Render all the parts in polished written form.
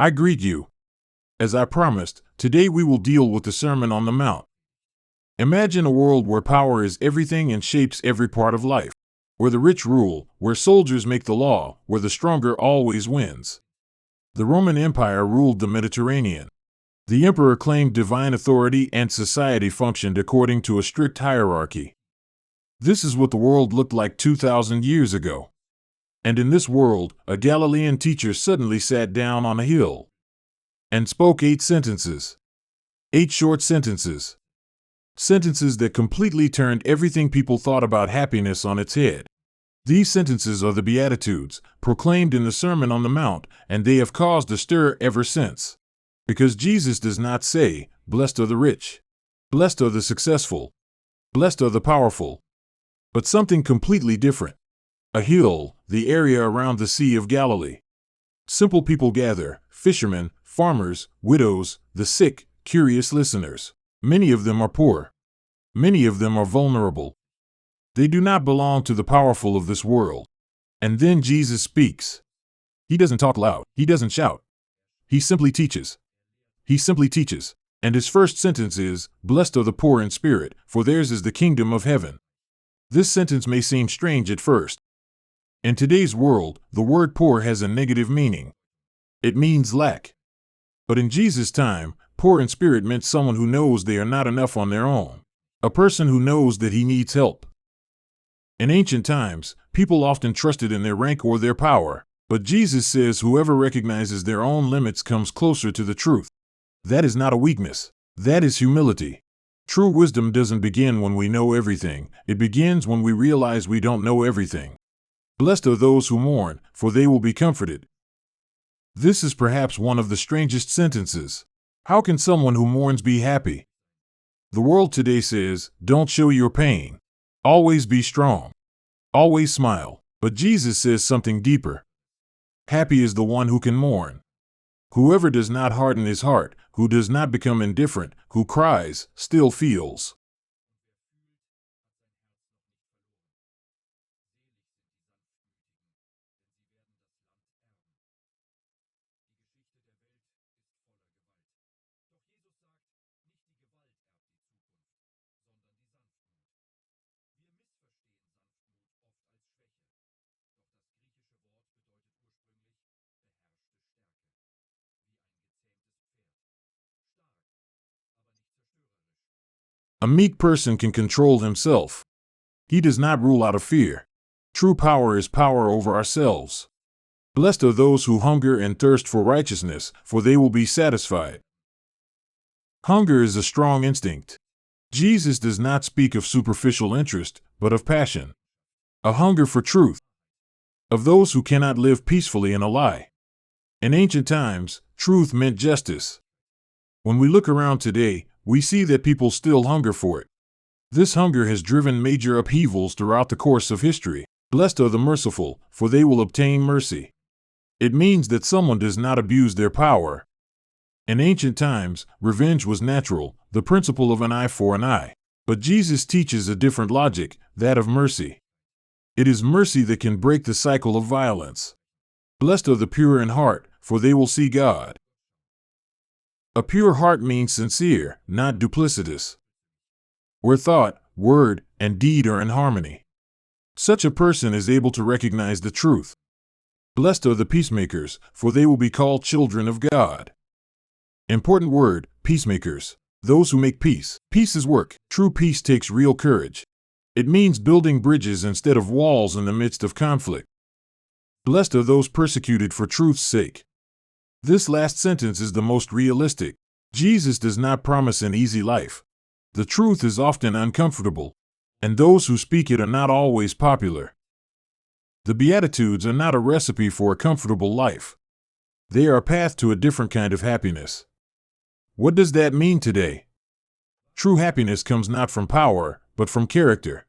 I greet you. As I promised, today we will deal with the Sermon on the Mount. Imagine a world where power is everything and shapes every part of life. Where the rich rule, where soldiers make the law, where the stronger always wins. The Roman Empire ruled the Mediterranean. The emperor claimed divine authority and society functioned according to a strict hierarchy. This is what the world looked like 2,000 years ago. And in this world, a Galilean teacher suddenly sat down on a hill and spoke 8 sentences. 8 short sentences. Sentences that completely turned everything people thought about happiness on its head. These sentences are the Beatitudes, proclaimed in the Sermon on the Mount, and they have caused a stir ever since. Because Jesus does not say, "Blessed are the rich. Blessed are the successful. Blessed are the powerful." But something completely different. A hill, the area around the Sea of Galilee. Simple people gather, fishermen, farmers, widows, the sick, curious listeners. Many of them are poor. Many of them are vulnerable. They do not belong to the powerful of this world. And then Jesus speaks. He doesn't talk loud. He doesn't shout. He simply teaches. He simply teaches. And his first sentence is, "Blessed are the poor in spirit, for theirs is the kingdom of heaven." This sentence may seem strange at first. In today's world, the word poor has a negative meaning. It means lack. But in Jesus' time, poor in spirit meant someone who knows they are not enough on their own. A person who knows that he needs help. In ancient times, people often trusted in their rank or their power, but Jesus says whoever recognizes their own limits comes closer to the truth. That is not a weakness. That is humility. True wisdom doesn't begin when we know everything. It begins when we realize we don't know everything. Blessed are those who mourn, for they will be comforted. This is perhaps one of the strangest sentences. How can someone who mourns be happy? The world today says, "Don't show your pain. Always be strong. Always smile." But Jesus says something deeper. Happy is the one who can mourn. Whoever does not harden his heart, who does not become indifferent, who cries, still feels. A meek person can control himself. He does not rule out of fear. True power is power over ourselves. Blessed are those who hunger and thirst for righteousness, for they will be satisfied. Hunger is a strong instinct. Jesus does not speak of superficial interest, but of passion. A hunger for truth. Of those who cannot live peacefully in a lie. In ancient times, truth meant justice. When we look around today, we see that people still hunger for it. This hunger has driven major upheavals throughout the course of history. Blessed are the merciful, for they will obtain mercy. It means that someone does not abuse their power. In ancient times, revenge was natural, the principle of an eye for an eye. But Jesus teaches a different logic, that of mercy. It is mercy that can break the cycle of violence. Blessed are the pure in heart, for they will see God. A pure heart means sincere, not duplicitous. Where thought, word, and deed are in harmony. Such a person is able to recognize the truth. Blessed are the peacemakers, for they will be called children of God. Important word, peacemakers. Those who make peace. Peace is work. True peace takes real courage. It means building bridges instead of walls in the midst of conflict. Blessed are those persecuted for truth's sake. This last sentence is the most realistic. Jesus does not promise an easy life. The truth is often uncomfortable, and those who speak it are not always popular. The Beatitudes are not a recipe for a comfortable life. They are a path to a different kind of happiness. What does that mean today? True happiness comes not from power, but from character.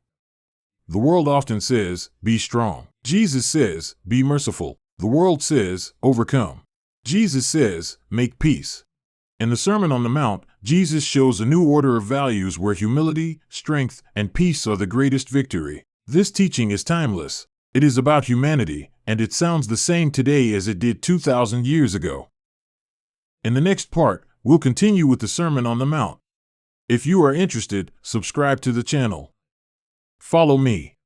The world often says, "Be strong." Jesus says, "Be merciful." The world says, "Overcome." Jesus says, "Make peace." In the Sermon on the Mount, Jesus shows a new order of values where humility, strength, and peace are the greatest victory. This teaching is timeless. It is about humanity, and it sounds the same today as it did 2,000 years ago. In the next part, we'll continue with the Sermon on the Mount. If you are interested, subscribe to the channel. Follow me.